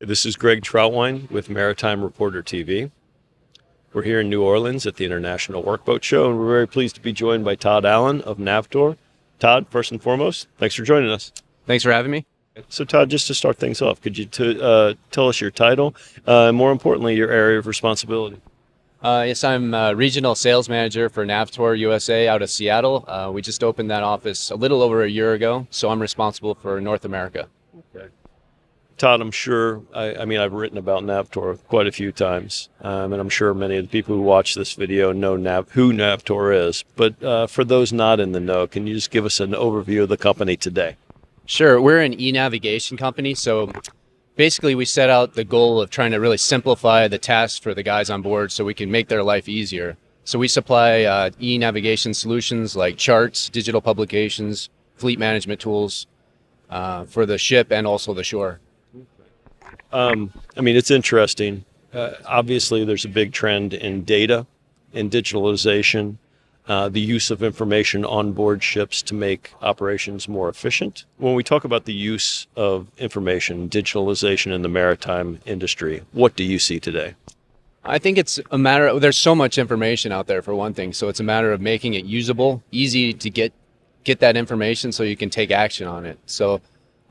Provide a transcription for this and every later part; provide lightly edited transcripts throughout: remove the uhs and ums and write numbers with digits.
This is Greg Troutwine with Maritime Reporter TV. We're here in New Orleans at the International Workboat Show, and we're very pleased to be joined by Todd Allen of Navtor. Todd, first and foremost, thanks for joining us. Thanks for having me. So Todd, just to start things off, could you tell us your title and more importantly, your area of responsibility? Yes, I'm Regional Sales Manager for Navtor USA out of Seattle. We just opened that office a little over a year ago, so I'm responsible for North America. Okay. Todd, I'm sure, I mean, I've written about Navtor quite a few times, and I'm sure many of the people who watch this video know who Navtor is. But for those not in the know, can you just give us an overview of the company today? Sure. We're an e-navigation company, so basically we set out the goal of trying to really simplify the tasks for the guys on board so we can make their life easier. So we supply e-navigation solutions like charts, digital publications, fleet management tools for the ship and also the shore. I mean, it's interesting. Obviously, there's a big trend in data, in digitalization, the use of information on board ships to make operations more efficient. When we talk about the use of information, digitalization in the maritime industry, what do you see today? I think it's a matter of, there's so much information out there for one thing, so it's a matter of making it usable, easy to get that information so you can take action on it. So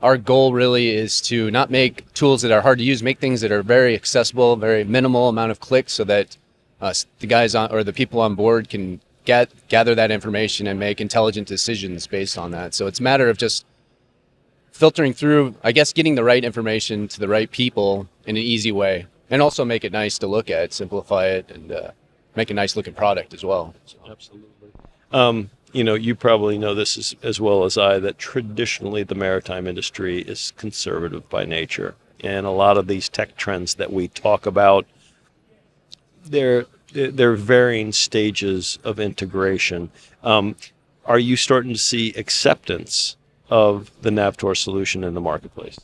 our goal really is to not make tools that are hard to use, make things that are very accessible, very minimal amount of clicks so that the guys on, or the people on board can gather that information and make intelligent decisions based on that. So it's a matter of just filtering through, I guess, getting the right information to the right people in an easy way, and also make it nice to look at, simplify it, and make a nice looking product as well. So. Absolutely. You know, you probably know this as well as I, that traditionally the maritime industry is conservative by nature. And a lot of these tech trends that we talk about, they're varying stages of integration. Are you starting to see acceptance of the Navtor solution in the marketplace?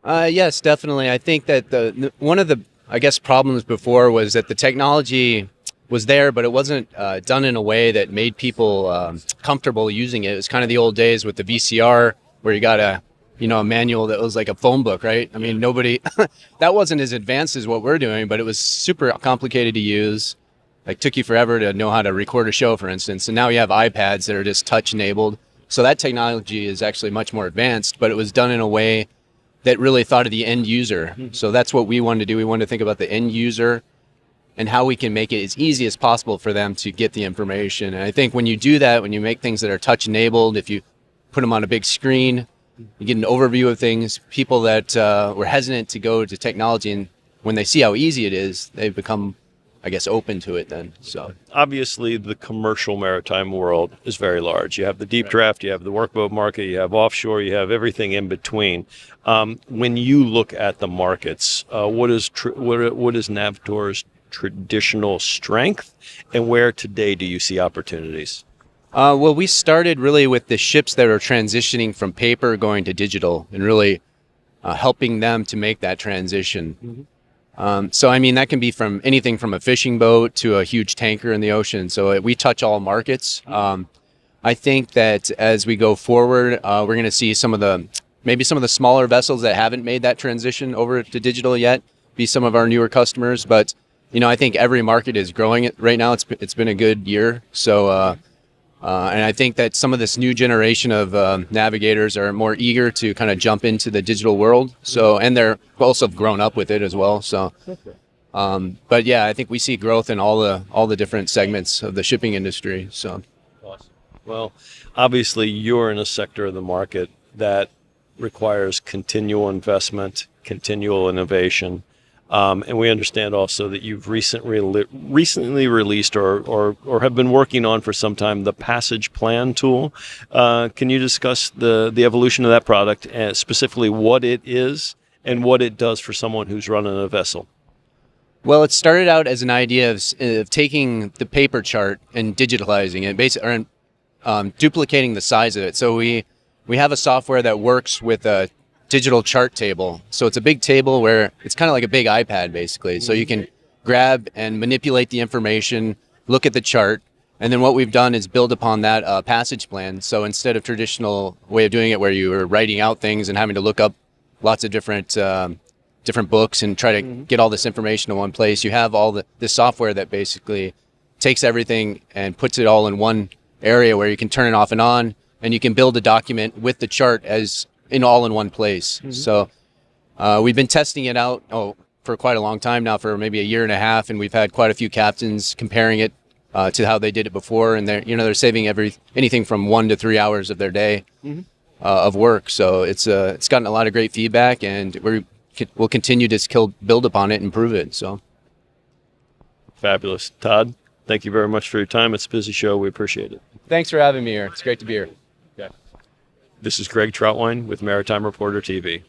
Yes, definitely. I think that one of the, I guess, problems before was that the technology was there, but it wasn't done in a way that made people comfortable using it. It was kind of the old days with the VCR where you got a manual that was like a phone book, right? I mean, nobody, that wasn't as advanced as what we're doing, but it was super complicated to use. Like, took you forever to know how to record a show, for instance. And now you have iPads that are just touch enabled. So that technology is actually much more advanced, but it was done in a way that really thought of the end user. So that's what we wanted to do. We wanted to think about the end user and how we can make it as easy as possible for them to get the information. And I think when you do that, when you make things that are touch enabled, if you put them on a big screen, you get an overview of things. People that were hesitant to go to technology, and when they see how easy it is, they become, I guess, open to it then. So obviously the commercial maritime world is very large. You have the deep draft, you have the workboat market, you have offshore, you have everything in between. When you look at the markets, what is Navtor's traditional strength, and where today do you see opportunities? Well, we started really with the ships that are transitioning from paper going to digital, and really helping them to make that transition. So, I mean, that can be from anything from a fishing boat to a huge tanker in the ocean. So we touch all markets. I think that as we go forward, we're going to see maybe some of the smaller vessels that haven't made that transition over to digital yet be some of our newer customers. But I think every market is growing right now. It's been a good year. So, and I think that some of this new generation of navigators are more eager to kind of jump into the digital world. So, and they're also grown up with it as well. So, but yeah, I think we see growth in all the different segments of the shipping industry. So, awesome. Well, obviously you're in a sector of the market that requires continual investment, continual innovation. And we understand also that you've recently released or have been working on for some time the Passage Plan tool. Can you discuss the evolution of that product, and specifically what it is and what it does for someone who's running a vessel? Well, it started out as an idea of taking the paper chart and digitalizing it, basically, duplicating the size of it. So we have a software that works with a digital chart table. So it's a big table where it's kind of like a big iPad, basically. So you can grab and manipulate the information, look at the chart, and then what we've done is build upon that passage plan. So instead of traditional way of doing it where you were writing out things and having to look up lots of different different books and try to get all this information in one place. You have all this software that basically takes everything and puts it all in one area where you can turn it off and on, and you can build a document with the chart as all in one place. So we've been testing it out for quite a long time now, for maybe a year and a half, and we've had quite a few captains comparing it to how they did it before, and they're saving anything from 1 to 3 hours of their day of work. So it's gotten a lot of great feedback, and we'll continue to build upon it and improve it. So Fabulous. Todd, thank you very much for your time. It's a busy show. We appreciate it. thanks for having me here. It's great to be here. This is Greg Troutwine with Maritime Reporter TV.